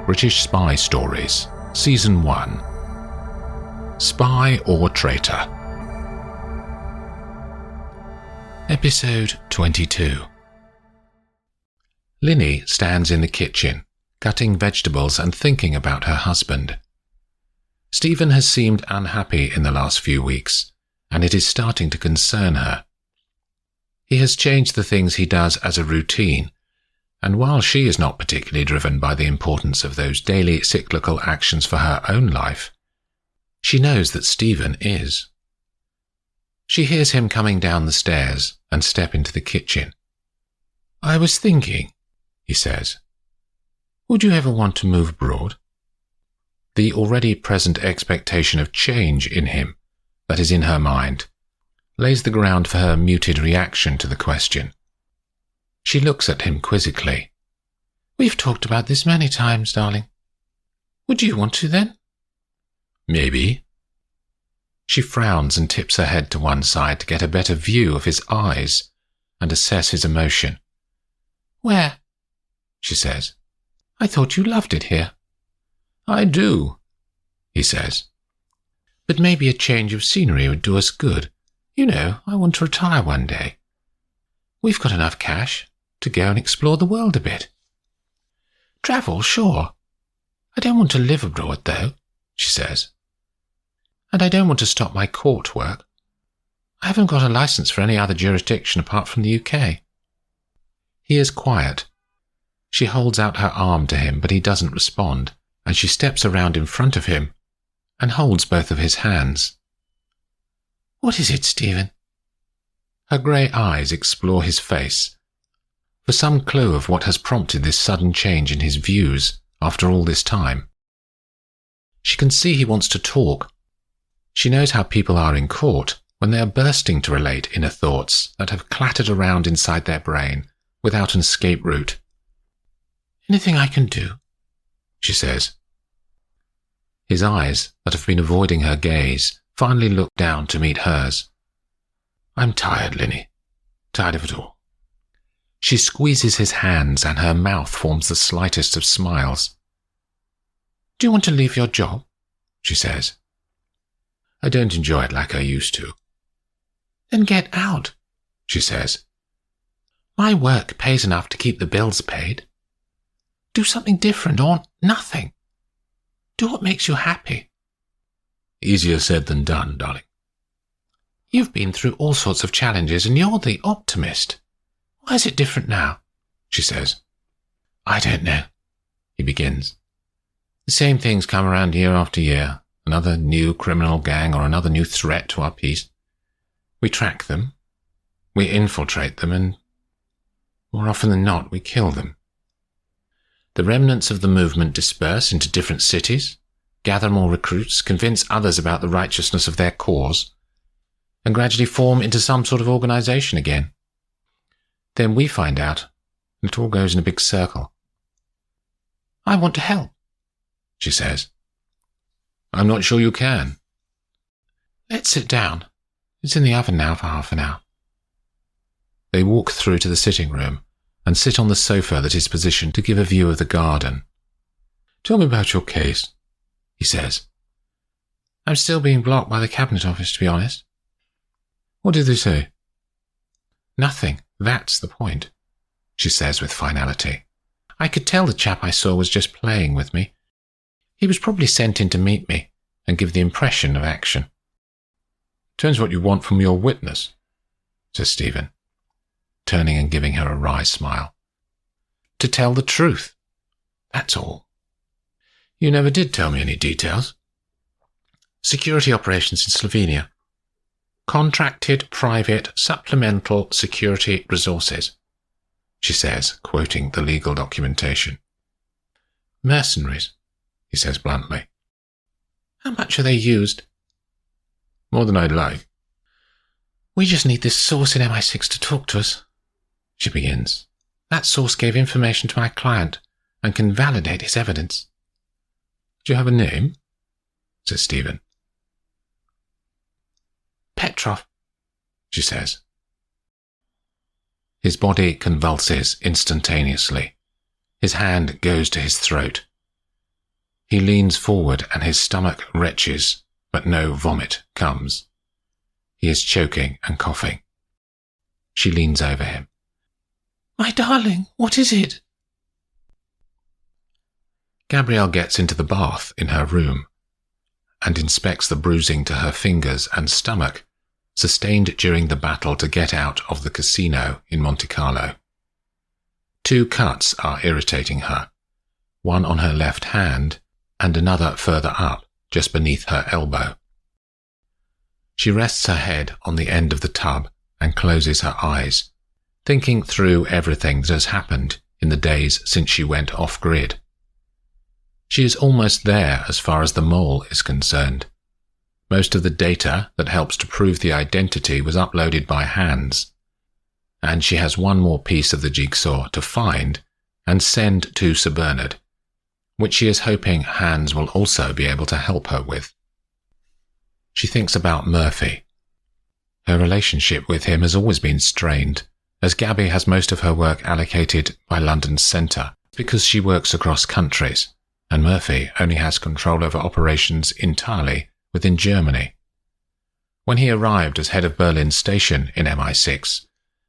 British Spy Stories, Season 1. Spy or Traitor. Episode 22. Linny stands in the kitchen, cutting vegetables and thinking about her husband. Stephen has seemed unhappy in the last few weeks, and it is starting to concern her. He has changed the things he does as a routine, and while she is not particularly driven by the importance of those daily cyclical actions for her own life, she knows that Stephen is. She hears him coming down the stairs and step into the kitchen. "I was thinking," he says, "would you ever want to move abroad?" The already present expectation of change in him that is in her mind lays the ground for her muted reaction to the question. She looks at him quizzically. "We've talked about this many times, darling. Would you want to then?" "Maybe." She frowns and tips her head to one side to get a better view of his eyes and assess his emotion. "Where?" she says. "I thought you loved it here." "I do," he says. "But maybe a change of scenery would do us good. You know, I want to retire one day. We've got enough cash to go and explore the world a bit." "Travel, sure. I don't want to live abroad, though," she says. "And I don't want to stop my court work. I haven't got a license for any other jurisdiction apart from the UK. He is quiet. She holds out her arm to him, but he doesn't respond, and she steps around in front of him and holds both of his hands. "What is it, Stephen?" Her grey eyes explore his face for some clue of what has prompted this sudden change in his views after all this time. She can see he wants to talk. She knows how people are in court when they are bursting to relate inner thoughts that have clattered around inside their brain without an escape route. "Anything I can do?" she says. His eyes, that have been avoiding her gaze, finally look down to meet hers. "I'm tired, Linny. Tired of it all." She squeezes his hands and her mouth forms the slightest of smiles. "Do you want to leave your job?" she says. "I don't enjoy it like I used to." "Then get out," she says. "My work pays enough to keep the bills paid. Do something different or nothing. Do what makes you happy." "Easier said than done, darling." "You've been through all sorts of challenges and you're the optimist. Why is it different now?" she says. "I don't know," he begins. "The same things come around year after year. Another new criminal gang or another new threat to our peace. We track them, we infiltrate them, and more often than not, we kill them. The remnants of the movement disperse into different cities, gather more recruits, convince others about the righteousness of their cause, and gradually form into some sort of organization again. Then we find out, and it all goes in a big circle." "I want to help," she says. "I'm not sure you can." "Let's sit down. It's in the oven now for half an hour." They walk through to the sitting room and sit on the sofa that is positioned to give a view of the garden. "Tell me about your case," he says. "I'm still being blocked by the Cabinet Office, to be honest." "What did they say?" "Nothing. That's the point," she says with finality. "I could tell the chap I saw was just playing with me. He was probably sent in to meet me and give the impression of action." "Depends what you want from your witness," says Stephen, turning and giving her a wry smile. "To tell the truth. That's all." "You never did tell me any details." "Security operations in Slovenia. Contracted private supplemental security resources," she says, quoting the legal documentation. "Mercenaries," he says bluntly. "How much are they used?" "More than I'd like." "We just need this source in MI6 to talk to us," she begins. "That source gave information to my client and can validate his evidence." "Do you have a name?" says Stephen. "Petrov," she says. His body convulses instantaneously. His hand goes to his throat. He leans forward and his stomach retches, but no vomit comes. He is choking and coughing. She leans over him. "My darling, what is it?" Gabrielle gets into the bath in her room and inspects the bruising to her fingers and stomach sustained during the battle to get out of the casino in Monte Carlo. 2 cuts are irritating her, one on her left hand and another further up, just beneath her elbow. She rests her head on the end of the tub and closes her eyes, thinking through everything that has happened in the days since she went off-grid. She is almost there as far as the mole is concerned. Most of the data that helps to prove the identity was uploaded by Hans, and she has one more piece of the jigsaw to find and send to Sir Bernard, which she is hoping Hans will also be able to help her with. She thinks about Murphy. Her relationship with him has always been strained, as Gabby has most of her work allocated by London's centre because she works across countries, and Murphy only has control over operations entirely within Germany. When he arrived as head of Berlin Station in MI6,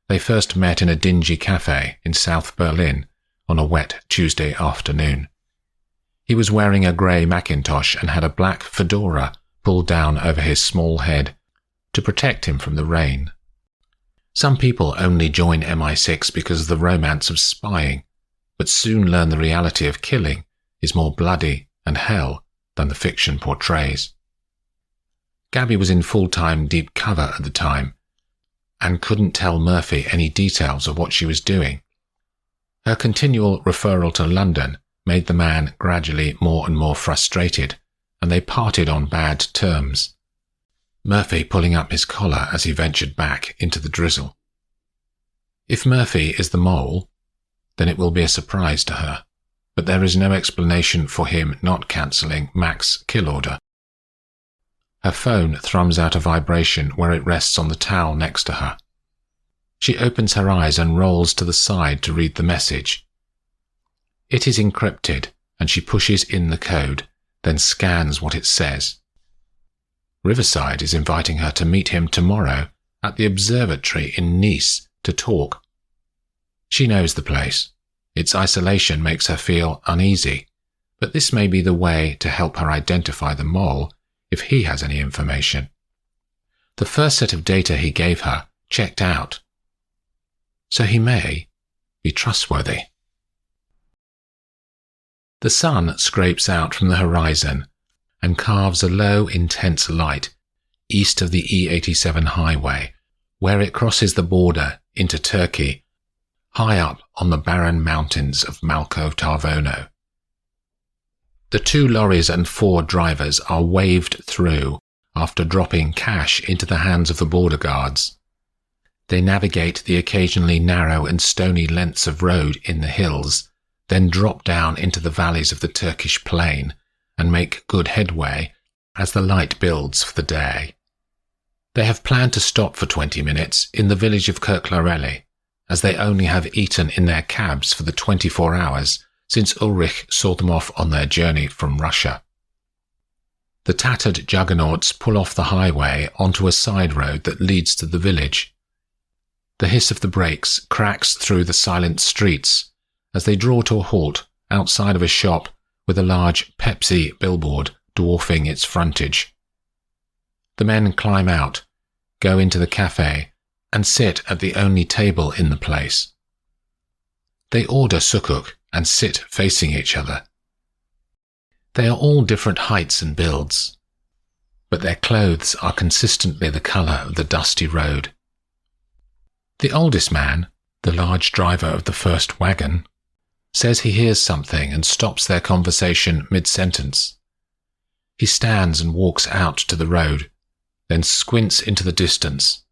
they first met in a dingy cafe in South Berlin on a wet Tuesday afternoon. He was wearing a grey Macintosh and had a black fedora pulled down over his small head to protect him from the rain. Some people only join MI6 because of the romance of spying, but soon learn the reality of killing is more bloody and hell than the fiction portrays. Gabby was in full-time deep cover at the time and couldn't tell Murphy any details of what she was doing. Her continual referral to London made the man gradually more and more frustrated, and they parted on bad terms, Murphy pulling up his collar as he ventured back into the drizzle. If Murphy is the mole, then it will be a surprise to her, but there is no explanation for him not cancelling Mac's kill order. Her phone thrums out a vibration where it rests on the towel next to her. She opens her eyes and rolls to the side to read the message. It is encrypted, and she pushes in the code, then scans what it says. Riverside is inviting her to meet him tomorrow at the observatory in Nice to talk. She knows the place. Its isolation makes her feel uneasy, but this may be the way to help her identify the mole if he has any information. The first set of data he gave her checked out, so he may be trustworthy. The sun scrapes out from the horizon and carves a low, intense light east of the E87 highway, where it crosses the border into Turkey, high up on the barren mountains of Malco Tarvono. The 2 lorries and 4 drivers are waved through after dropping cash into the hands of the border guards. They navigate the occasionally narrow and stony lengths of road in the hills, then drop down into the valleys of the Turkish plain and make good headway as the light builds for the day. They have planned to stop for 20 minutes in the village of Kirklarelli, as they only have eaten in their cabs for the 24 hours since Ulrich saw them off on their journey from Russia. The tattered juggernauts pull off the highway onto a side road that leads to the village. The hiss of the brakes cracks through the silent streets as they draw to a halt outside of a shop with a large Pepsi billboard dwarfing its frontage. The men climb out, go into the cafe, and sit at the only table in the place. They order sukuk and sit facing each other. They are all different heights and builds, but their clothes are consistently the colour of the dusty road. The oldest man, the large driver of the first wagon, says he hears something and stops their conversation mid-sentence. He stands and walks out to the road, then squints into the distance,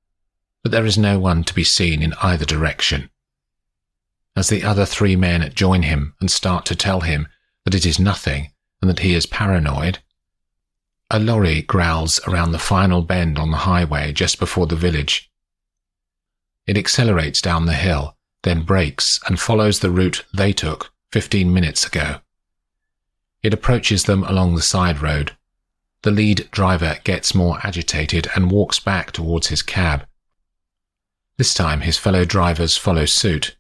but there is no one to be seen in either direction. As the other 3 men join him and start to tell him that it is nothing and that he is paranoid, a lorry growls around the final bend on the highway just before the village. It accelerates down the hill, then brakes and follows the route they took 15 minutes ago. It approaches them along the side road. The lead driver gets more agitated and walks back towards his cab. This time his fellow drivers follow suit.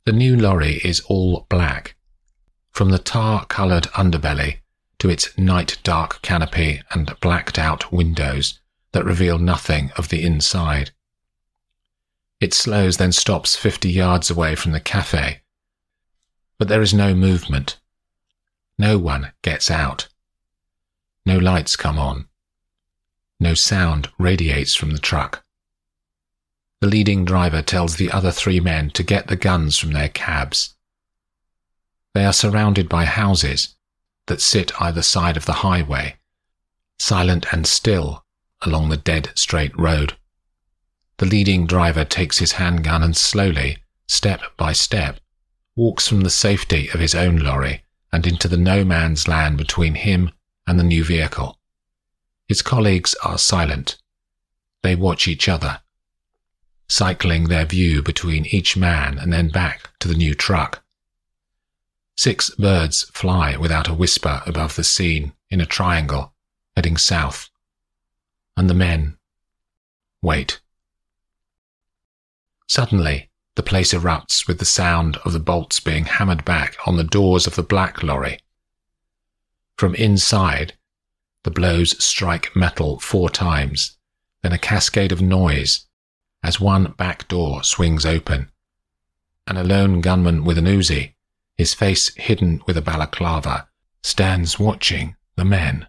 The new lorry is all black, from the tar-coloured underbelly to its night-dark canopy and blacked-out windows that reveal nothing of the inside. It slows, then stops 50 yards away from the cafe. But there is no movement. No one gets out. No lights come on. No sound radiates from the truck. The leading driver tells the other 3 men to get the guns from their cabs. They are surrounded by houses that sit either side of the highway, silent and still along the dead straight road. The leading driver takes his handgun and slowly, step by step, walks from the safety of his own lorry and into the no-man's land between him and the new vehicle. His colleagues are silent. They watch each other, cycling their view between each man and then back to the new truck. 6 birds fly without a whisper above the scene in a triangle, heading south. And the men wait. Suddenly, the place erupts with the sound of the bolts being hammered back on the doors of the black lorry. From inside, the blows strike metal 4 times, then a cascade of noise as one back door swings open. And a lone gunman with an Uzi, his face hidden with a balaclava, stands watching the men.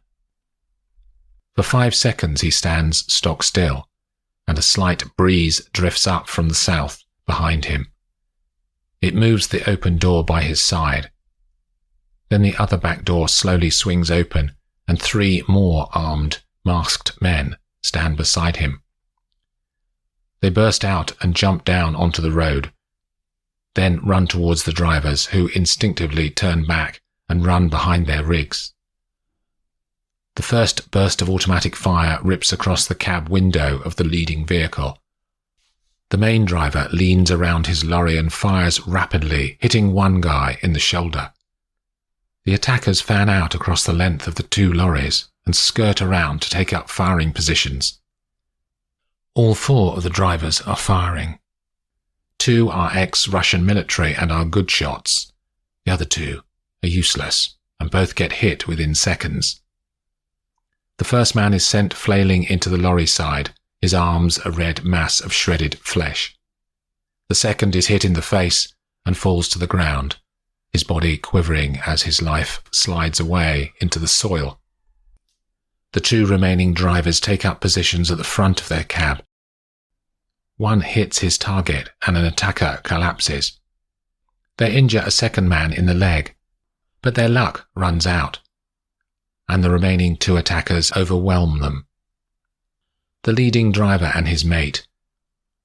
For 5 seconds he stands stock still, and a slight breeze drifts up from the south behind him. It moves the open door by his side. Then the other back door slowly swings open, and 3 more armed, masked men stand beside him. They burst out and jump down onto the road, then run towards the drivers, who instinctively turn back and run behind their rigs. The first burst of automatic fire rips across the cab window of the leading vehicle. The main driver leans around his lorry and fires rapidly, hitting one guy in the shoulder. The attackers fan out across the length of the 2 lorries and skirt around to take up firing positions. All 4 of the drivers are firing. 2 are ex-Russian military and are good shots. The other 2 are useless, and both get hit within seconds. The first man is sent flailing into the lorry side, his arms a red mass of shredded flesh. The second is hit in the face and falls to the ground, his body quivering as his life slides away into the soil. The 2 remaining drivers take up positions at the front of their cab. One hits his target and an attacker collapses. They injure a second man in the leg, but their luck runs out, and the remaining 2 attackers overwhelm them. The leading driver and his mate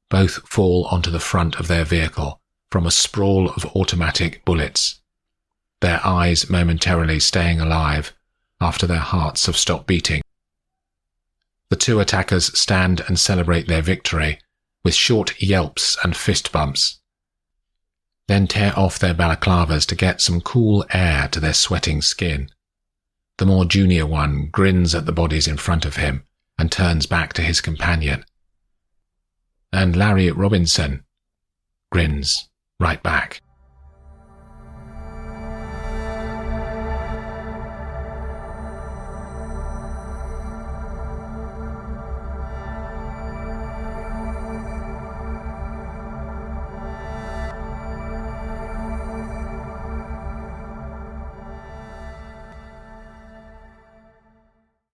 both fall onto the front of their vehicle from a sprawl of automatic bullets, their eyes momentarily staying alive after their hearts have stopped beating. The 2 attackers stand and celebrate their victory with short yelps and fist bumps, then tear off their balaclavas to get some cool air to their sweating skin. The more junior one grins at the bodies in front of him and turns back to his companion. And Larry Robinson grins right back.